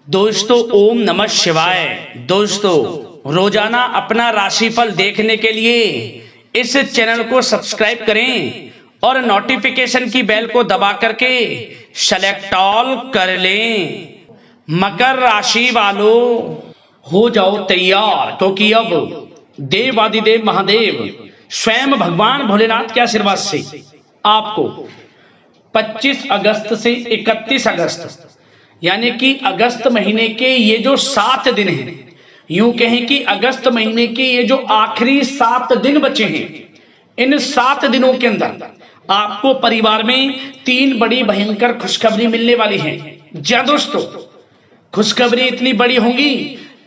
दोस्तों ओम नमः शिवाय। दोस्तों रोजाना अपना राशिफल देखने के लिए इस चैनल को सब्सक्राइब करें और नोटिफिकेशन की बेल को दबा करके सेलेक्ट ऑल कर लें। मकर राशि वालों हो जाओ तैयार, क्योंकि अब देवादिदेव महादेव स्वयं भगवान भोलेनाथ के आशीर्वाद से आपको 25 अगस्त से 31 अगस्त यानी कि अगस्त महीने के ये जो 7 दिन हैं, यूं कहें कि अगस्त महीने के ये जो आखिरी 7 दिन बचे हैं, इन 7 दिनों के अंदर आपको परिवार में 3 बड़ी भयंकर खुशखबरी मिलने वाली है। जी दोस्तों, खुशखबरी इतनी बड़ी होंगी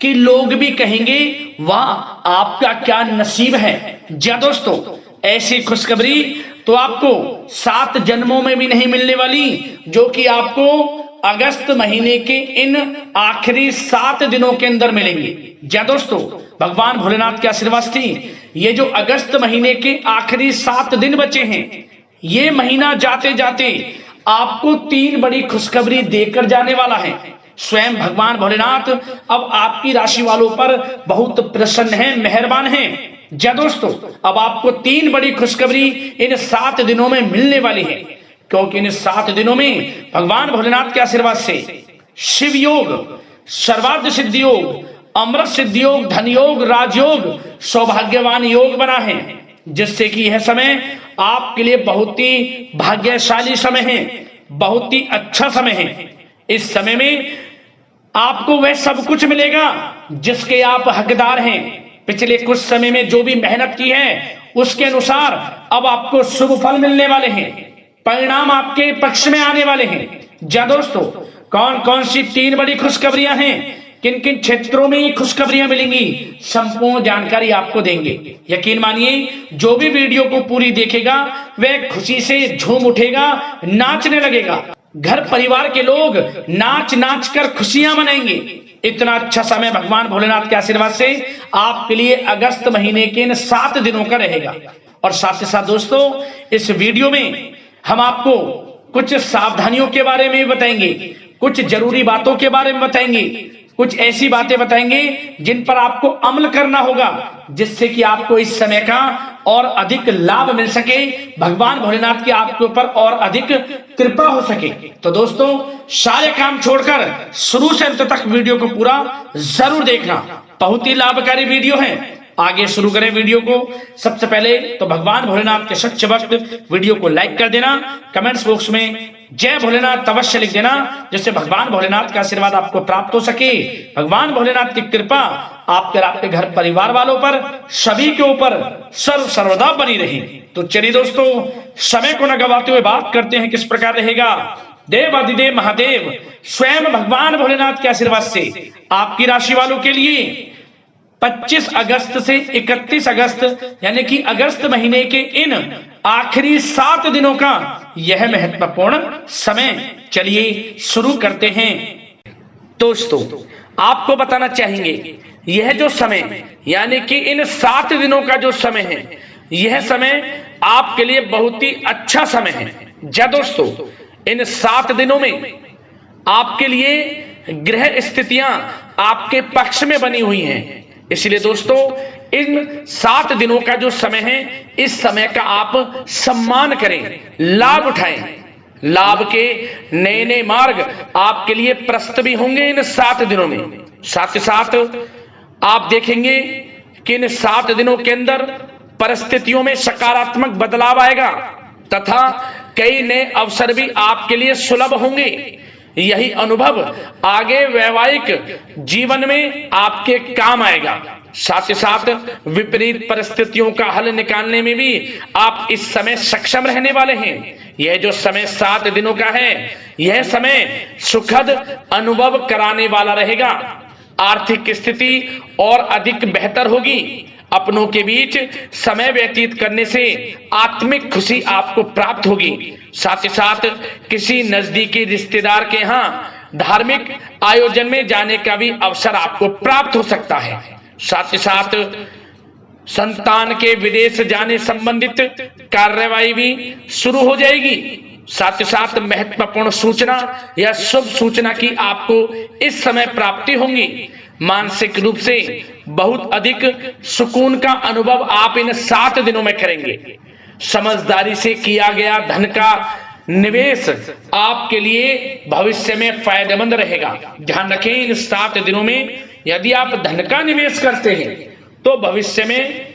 कि लोग भी कहेंगे वाह आपका क्या नसीब है। जी दोस्तों, ऐसी खुशखबरी तो आपको 7 जन्मों में भी नहीं मिलने वाली, जो कि आपको अगस्त महीने के इन आखिरी 7 दिनों के अंदर मिलेंगे। जी दोस्तों, भगवान भोलेनाथ के आशीर्वाद से ये जो अगस्त महीने के आखिरी 7 दिन बचे हैं, ये महीना जाते जाते आपको 3 बड़ी खुशखबरी देकर जाने वाला है। स्वयं भगवान भोलेनाथ अब आपकी राशि वालों पर बहुत प्रसन्न हैं, मेहरबान हैं। जी दोस्तों, अब आपको 3 बड़ी खुशखबरी इन 7 दिनों में मिलने वाली है, क्योंकि इन 7 दिनों में भगवान भोलेनाथ के आशीर्वाद से शिव योग, सर्वार्थ सिद्धि योग, अमृत सिद्धि योग, धन योग, राजयोग, सौभाग्यवान योग बना है, जिससे कि यह समय आपके लिए बहुत ही भाग्यशाली समय है, बहुत ही अच्छा समय है। इस समय में आपको वह सब कुछ मिलेगा जिसके आप हकदार हैं। पिछले कुछ समय में जो भी मेहनत की है उसके अनुसार अब आपको शुभ फल मिलने वाले हैं, परिणाम आपके पक्ष में आने वाले हैं। जी दोस्तों, कौन कौन सी 3 बड़ी खुशखबरियां हैं, किन किन क्षेत्रों में ये खुशखबरियां मिलेंगी, संपूर्ण जानकारी आपको देंगे। यकीन मानिए, जो भी वीडियो को पूरी देखेगा वह खुशी से झूम उठेगा, नाचने लगेगा। घर परिवार के लोग नाच नाच कर खुशियां मनाएंगे। इतना अच्छा समय भगवान भोलेनाथ के आशीर्वाद से आपके लिए अगस्त महीने के इन 7 दिनों का रहेगा। और साथ ही साथ दोस्तों, इस वीडियो में हम आपको कुछ सावधानियों के बारे में बताएंगे, कुछ जरूरी बातों के बारे में बताएंगे, कुछ ऐसी बातें बताएंगे जिन पर आपको अमल करना होगा, जिससे कि आपको इस समय का और अधिक लाभ मिल सके, भगवान भोलेनाथ की आपके ऊपर और अधिक कृपा हो सके। तो दोस्तों, सारे काम छोड़कर शुरू से अंत तक वीडियो को पूरा जरूर देखना, बहुत ही लाभकारी वीडियो है। आगे शुरू करें वीडियो को। सबसे पहले तो भगवान भोलेनाथ के सच्चे भक्त वीडियो को लाइक कर देना, कमेंट्स बॉक्स में जय भोलेनाथ अवश्य लिख देना, जिससे भगवान भोलेनाथ का आशीर्वाद आपको प्राप्त हो सके, भगवान भोलेनाथ की कृपा आपके घर परिवार वालों पर, सभी के ऊपर सर्वदा बनी रहे। तो चलिए दोस्तों, समय को न गवाते हुए बात करते हैं किस प्रकार रहेगा देवादिदेव महादेव स्वयं भगवान भोलेनाथ के आशीर्वाद से आपकी राशि वालों के लिए 25 अगस्त से 31 अगस्त यानी कि अगस्त महीने के इन आखिरी 7 दिनों का यह महत्वपूर्ण समय। चलिए शुरू करते हैं। दोस्तों, आपको बताना चाहेंगे, यह जो समय यानी कि इन 7 दिनों का जो समय है, यह समय आपके लिए बहुत ही अच्छा समय है। जी दोस्तों, इन 7 दिनों में आपके लिए ग्रह स्थितियां आपके पक्ष में बनी हुई हैं। इसलिए दोस्तों, इन 7 दिनों का जो समय है, इस समय का आप सम्मान करें, लाभ उठाएं। लाभ के नए नए मार्ग आपके लिए प्रशस्त भी होंगे इन 7 दिनों में। साथ ही साथ आप देखेंगे कि इन 7 दिनों के अंदर परिस्थितियों में सकारात्मक बदलाव आएगा तथा कई नए अवसर भी आपके लिए सुलभ होंगे। यही अनुभव आगे वैवाहिक जीवन में आपके काम आएगा। साथ ही साथ विपरीत परिस्थितियों का हल निकालने में भी आप इस समय सक्षम रहने वाले हैं। यह जो समय 7 दिनों का है, यह समय सुखद अनुभव कराने वाला रहेगा। आर्थिक स्थिति और अधिक बेहतर होगी। अपनों के बीच समय व्यतीत करने से आत्मिक खुशी आपको प्राप्त होगी। साथ ही साथ किसी नजदीकी रिश्तेदार के यहाँ धार्मिक आयोजन में जाने का भी अवसर आपको प्राप्त हो सकता है। साथ ही साथ संतान के विदेश जाने संबंधित कार्यवाही भी शुरू हो जाएगी। साथ ही साथ महत्वपूर्ण सूचना या शुभ सूचना की आपको इस समय प्राप्ति होंगी। मानसिक रूप से बहुत अधिक सुकून का अनुभव आप इन 7 दिनों में करेंगे। समझदारी से किया गया धन का निवेश आपके लिए भविष्य में फायदेमंद रहेगा। ध्यान रखें, इन 7 दिनों में यदि आप धन का निवेश करते हैं तो भविष्य में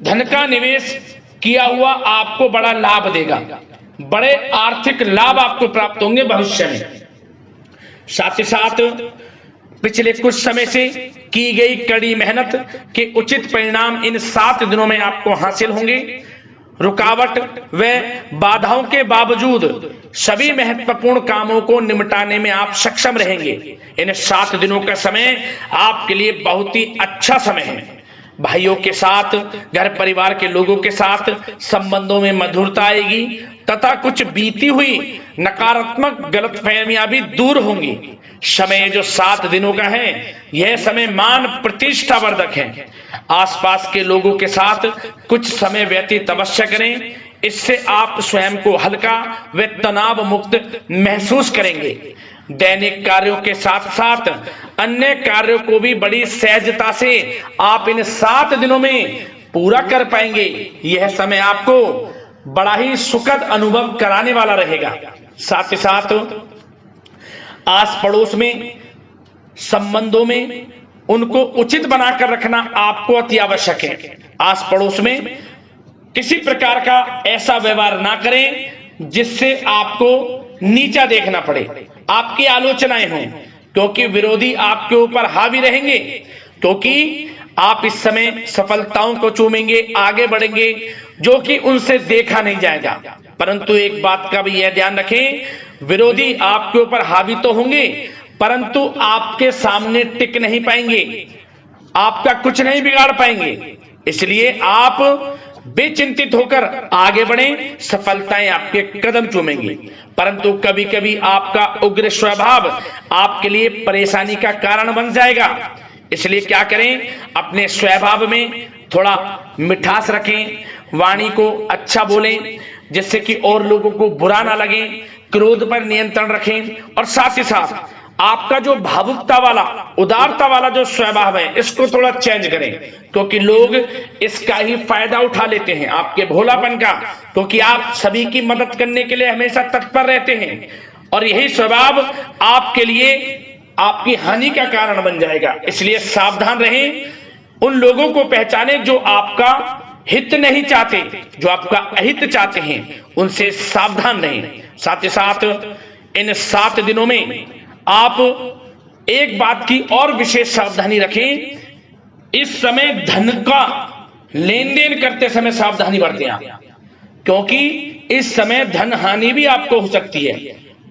धन का निवेश किया हुआ आपको बड़ा लाभ देगा, बड़े आर्थिक लाभ आपको प्राप्त होंगे भविष्य में। साथ ही साथ पिछले कुछ समय से की गई कड़ी मेहनत के उचित परिणाम इन 7 दिनों में आपको हासिल होंगे। रुकावट व बाधाओं के बावजूद सभी महत्वपूर्ण कामों को निपटाने में आप सक्षम रहेंगे। इन 7 दिनों का समय आपके लिए बहुत ही अच्छा समय है। भाइयों के साथ, घर परिवार के लोगों के साथ संबंधों में मधुरता आएगी तथा कुछ बीती हुई नकारात्मक गलतफहमियां भी दूर होंगी। समय जो 7 दिनों का है, यह समय मान प्रतिष्ठा वर्धक है। आसपास के लोगों के साथ कुछ समय व्यतीत अवश्य करें, इससे आप स्वयं को हल्का व तनाव मुक्त महसूस करेंगे। दैनिक कार्यों के साथ साथ अन्य कार्यों को भी बड़ी सहजता से आप इन 7 दिनों में पूरा कर पाएंगे। यह समय आपको बड़ा ही सुखद अनुभव कराने वाला रहेगा। साथ ही साथ आस पड़ोस में संबंधों में उनको उचित बनाकर रखना आपको अति आवश्यक है। आस पड़ोस में किसी प्रकार का ऐसा व्यवहार ना करें जिससे आपको नीचा देखना पड़े, आपकी आलोचनाएं हों, क्योंकि विरोधी आपके ऊपर हावी रहेंगे। क्योंकि आप इस समय सफलताओं को चूमेंगे, आगे बढ़ेंगे, जो कि उनसे देखा नहीं जाएगा। परंतु एक बात का भी यह ध्यान रखें, विरोधी आपके ऊपर हावी तो होंगे परंतु आपके सामने टिक नहीं पाएंगे, आपका कुछ नहीं बिगाड़ पाएंगे। इसलिए आप बेचिंतित होकर आगे बढ़ें, सफलताएं आपके कदम चूमेंगी। परंतु कभी कभी आपका उग्र स्वभाव आपके लिए परेशानी का कारण बन जाएगा। इसलिए क्या करें, अपने स्वभाव में थोड़ा मिठास रखें, वाणी को अच्छा बोलें जिससे कि और लोगों को बुरा ना लगे, क्रोध पर नियंत्रण रखें। और साथ ही साथ आपका जो भावुकता वाला, उदारता वाला जो स्वभाव है, इसको थोड़ा चेंज करें, क्योंकि लोग इसका ही फायदा उठा लेते हैं, आपके भोलापन का, क्योंकि आप सभी की मदद करने के लिए हमेशा तत्पर रहते हैं। और यही स्वभाव आपके लिए आपकी हानि का कारण बन जाएगा। इसलिए सावधान रहें, उन लोगों को पहचाने जो आपका हित नहीं चाहते, जो आपका अहित चाहते हैं, उनसे सावधान रहें। साथ ही साथ इन 7 दिनों में आप एक बात की और विशेष सावधानी रखें, इस समय धन का लेन देन करते समय सावधानी बरतें आप, क्योंकि इस समय धन हानि भी आपको हो सकती है।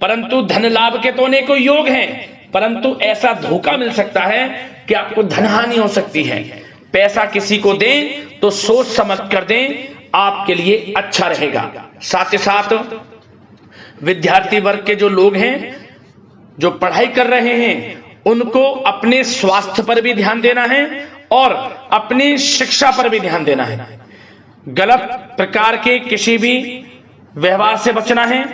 परंतु धन लाभ के तो अनेकों योग हैं, परंतु ऐसा धोखा मिल सकता है कि आपको धन हानि हो सकती है। पैसा किसी को दें तो सोच समझ कर दें, आपके लिए अच्छा रहेगा। साथ ही साथ विद्यार्थी वर्ग के जो लोग हैं, जो पढ़ाई कर रहे हैं, उनको अपने स्वास्थ्य पर भी ध्यान देना है और अपनी शिक्षा पर भी ध्यान देना है। गलत प्रकार के किसी भी व्यवहार से बचना है।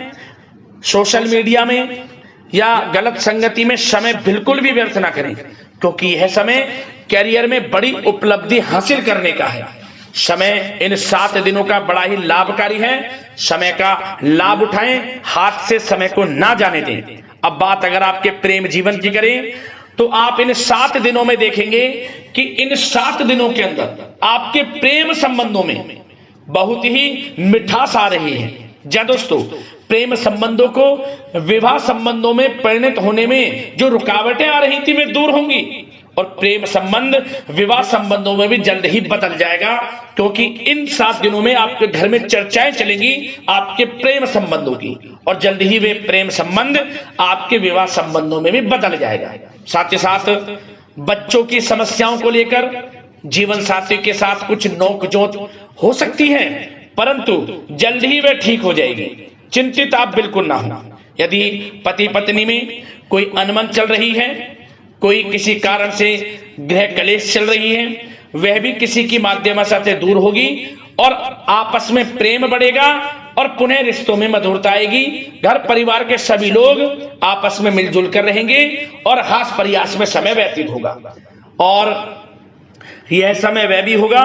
सोशल मीडिया में या गलत संगति में समय बिल्कुल भी व्यर्थ ना करें, क्योंकि यह समय कैरियर में बड़ी उपलब्धि हासिल करने का है। समय इन 7 दिनों का बड़ा ही लाभकारी है। समय का लाभ उठाएं, हाथ से समय को ना जाने दें। अब बात अगर आपके प्रेम जीवन की करें तो आप इन 7 दिनों में देखेंगे कि इन 7 दिनों के अंदर आपके प्रेम संबंधों में बहुत ही मिठास आ रही है। जी दोस्तों, प्रेम संबंधों को विवाह संबंधों में परिणत होने में जो रुकावटें आ रही थी वे दूर होंगी और प्रेम संबंध विवाह संबंधों में भी जल्द ही बदल जाएगा, क्योंकि इन 7 दिनों में आपके घर में चर्चाएं चलेंगी आपके प्रेम संबंधों की और जल्द ही वे प्रेम संबंध आपके विवाह संबंधों में भी बदल जाएगा। साथ ही साथ बच्चों की समस्याओं को लेकर जीवन साथी के साथ कुछ नोकझोंक हो सकती है, परंतु जल्द ही वे ठीक हो जाएगी। चिंतित आप बिल्कुल ना हो। यदि पति पत्नी में कोई अनबन चल रही है, कोई किसी कारण से गृह कलेश चल रही है, वह भी किसी की माध्यम से दूर होगी और आपस में प्रेम बढ़ेगा, और पुनः रिश्तों में मधुरता आएगी। घर परिवार के सभी लोग आपस में मिलजुल कर रहेंगे और हास प्रयास में समय व्यतीत होगा। और यह समय वह भी होगा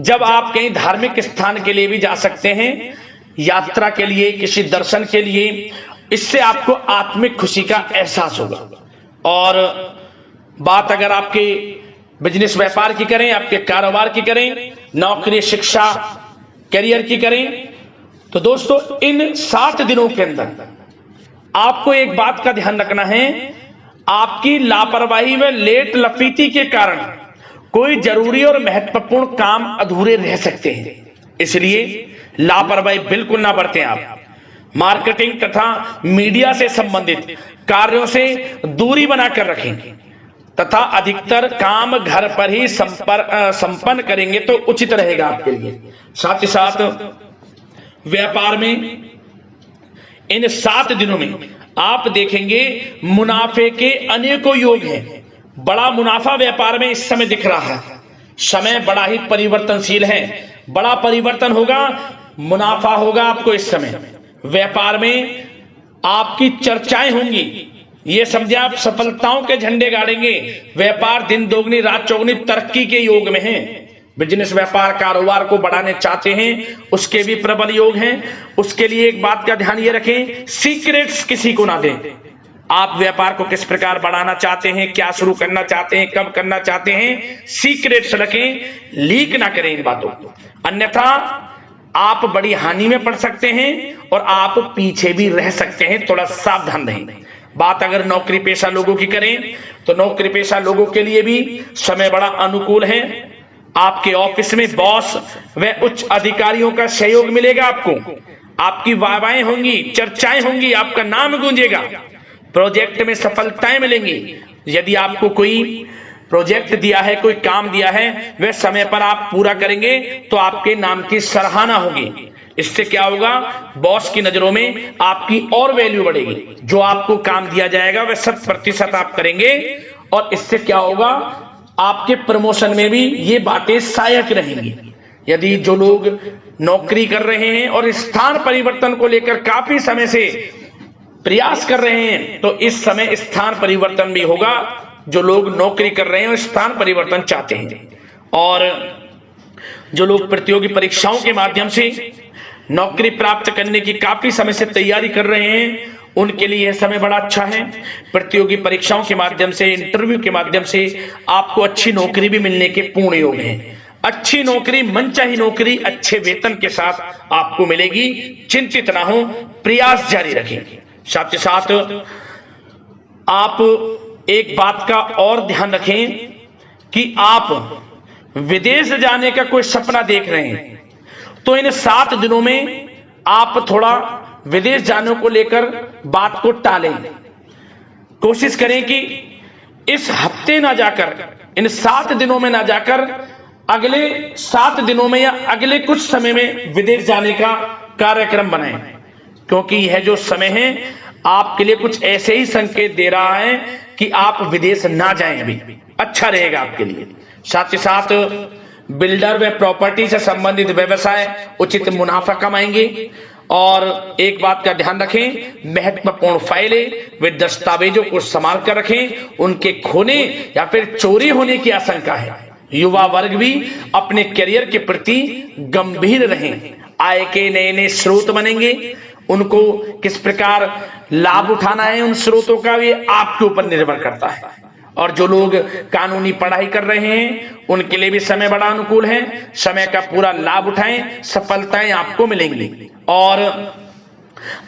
जब आप कहीं धार्मिक स्थान के लिए भी जा सकते हैं, यात्रा के लिए, किसी दर्शन के लिए। इससे आपको आत्मिक खुशी का एहसास होगा। और बात अगर आपके बिजनेस व्यापार की करें, आपके कारोबार की करें, नौकरी, शिक्षा, करियर की करें, तो दोस्तों इन 7 दिनों के अंदर आपको एक बात का ध्यान रखना है, आपकी लापरवाही व लेट लफीती के कारण कोई जरूरी और महत्वपूर्ण काम अधूरे रह सकते हैं। इसलिए लापरवाही बिल्कुल ना बरतें। आप मार्केटिंग तथा मीडिया से संबंधित कार्यों से दूरी बनाकर रखें तथा अधिकतर काम घर पर ही संपन्न करेंगे तो उचित रहेगा आपके लिए। साथ ही साथ व्यापार में इन 7 दिनों में आप देखेंगे मुनाफे के अनेकों योग हैं। बड़ा मुनाफा व्यापार में इस समय दिख रहा है। समय बड़ा ही परिवर्तनशील है, बड़ा परिवर्तन होगा, मुनाफा होगा आपको इस समय। व्यापार में आपकी चर्चाएं होंगी, ये समझे आप सफलताओं के झंडे गाड़ेंगे। व्यापार दिन दोगुनी रात चौगुनी तरक्की के योग में है। बिजनेस व्यापार कारोबार को बढ़ाने चाहते हैं, उसके भी प्रबल योग हैं। उसके लिए एक बात का ध्यान ये रखें, सीक्रेट्स किसी को ना दें। आप व्यापार को किस प्रकार बढ़ाना चाहते हैं, क्या शुरू करना चाहते हैं, कब करना चाहते हैं, सीक्रेट्स रखें, लीक ना करें इन बातों को, अन्यथा आप बड़ी हानि में पड़ सकते हैं और आप पीछे भी रह सकते हैं। थोड़ा सावधान रहें। बात अगर नौकरी पेशा लोगों की करें तो नौकरी पेशा लोगों के लिए भी समय बड़ा अनुकूल है। आपके ऑफिस में बॉस व उच्च अधिकारियों का सहयोग मिलेगा आपको। आपकी वाहवाहें होंगी, चर्चाएं होंगी, आपका नाम गूंजेगा। प्रोजेक्ट में सफलताएं मिलेंगी। यदि आपको कोई प्रोजेक्ट दिया है, कोई काम दिया है, वह समय पर आप पूरा करेंगे तो आपके नाम की सराहना होगी। इससे क्या होगा, बॉस की नजरों में आपकी और वैल्यू बढ़ेगी। जो आपको काम दिया जाएगा वह 100% आप करेंगे और इससे क्या होगा, आपके प्रमोशन में भी ये बातें सहायक रहेंगी। यदि जो लोग नौकरी कर रहे हैं और स्थान परिवर्तन को लेकर काफी समय से प्रयास कर रहे हैं तो इस समय स्थान परिवर्तन भी होगा। जो लोग नौकरी कर रहे हैं और स्थान परिवर्तन चाहते हैं, और जो लोग प्रतियोगी परीक्षाओं के माध्यम से नौकरी प्राप्त करने की काफी समय से तैयारी कर रहे हैं, उनके लिए यह समय बड़ा अच्छा है। प्रतियोगी परीक्षाओं के माध्यम से, इंटरव्यू के माध्यम से आपको अच्छी नौकरी भी मिलने के पूर्ण योग हैं। अच्छी नौकरी, मनचाही नौकरी अच्छे वेतन के साथ आपको मिलेगी। चिंतित ना हो, प्रयास जारी रखें। साथ ही साथ आप एक बात का और ध्यान रखें कि आप विदेश जाने का कोई सपना देख रहे हैं तो इन 7 दिनों में आप थोड़ा विदेश जाने को लेकर बात को टालें। कोशिश करें कि इस हफ्ते ना जाकर, इन 7 दिनों में ना जाकर, अगले 7 दिनों में या अगले कुछ समय में विदेश जाने का कार्यक्रम बनाएं, क्योंकि यह जो समय है आपके लिए कुछ ऐसे ही संकेत दे रहा है कि आप विदेश ना जाएं, अभी अच्छा रहेगा आपके लिए। साथ ही साथ बिल्डर व प्रॉपर्टी से संबंधित व्यवसाय उचित मुनाफा कमाएंगे। और एक बात का ध्यान रखें, महत्वपूर्ण फाइलें व दस्तावेजों को संभाल कर रखें, उनके खोने या फिर चोरी होने की आशंका है। युवा वर्ग भी अपने करियर के प्रति गंभीर रहें। आय के नए नए स्रोत बनेंगे, उनको किस प्रकार लाभ उठाना है उन स्रोतों का, ये आपके ऊपर निर्भर करता है। और जो लोग कानूनी पढ़ाई कर रहे हैं उनके लिए भी समय बड़ा अनुकूल है। समय का पूरा लाभ उठाएं, सफलताएं आपको मिलेंगी। और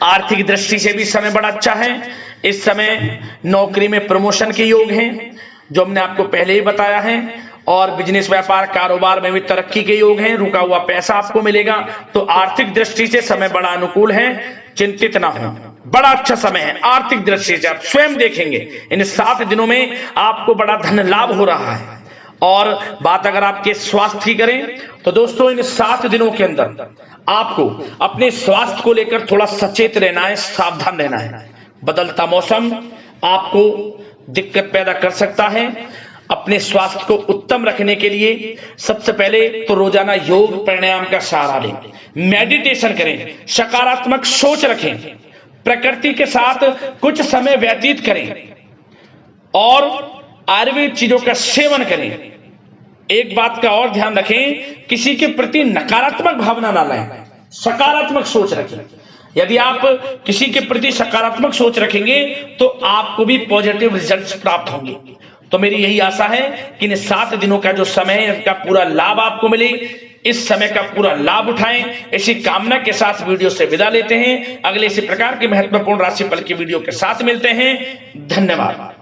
आर्थिक दृष्टि से भी समय बड़ा अच्छा है। इस समय नौकरी में प्रमोशन के योग हैं, जो हमने आपको पहले ही बताया है। और बिजनेस व्यापार कारोबार में भी तरक्की के योग हैं। रुका हुआ पैसा आपको मिलेगा। तो आर्थिक दृष्टि से समय बड़ा अनुकूल है, चिंतित ना हो, बड़ा अच्छा समय है। आर्थिक दृष्टि से आप स्वयं देखेंगे इन 7 दिनों में आपको बड़ा धन लाभ हो रहा है। और बात अगर आपके स्वास्थ्य की करें तो दोस्तों इन 7 दिनों के अंदर आपको अपने स्वास्थ्य को लेकर थोड़ा सचेत रहना है, सावधान रहना है। बदलता मौसम आपको दिक्कत पैदा कर सकता है। अपने अपने स्वास्थ्य को उत्तम रखने के लिए सबसे पहले तो रोजाना योग प्राणायाम का सहारा लें, मेडिटेशन करें, सकारात्मक सोच रखें, प्रकृति के साथ कुछ समय व्यतीत करें और आयुर्वेद चीजों का सेवन करें। एक बात का और ध्यान रखें, किसी के प्रति नकारात्मक भावना ना लाएं, सकारात्मक सोच रखें। यदि आप किसी के प्रति सकारात्मक सोच रखेंगे तो आपको भी पॉजिटिव रिजल्ट्स प्राप्त होंगे। तो मेरी यही आशा है कि इन 7 दिनों का जो समय है इसका पूरा लाभ आपको मिले, इस समय का पूरा लाभ उठाएं। इसी कामना के साथ वीडियो से विदा लेते हैं। अगले इसी प्रकार के महत्वपूर्ण राशिफल की वीडियो के साथ मिलते हैं। धन्यवाद।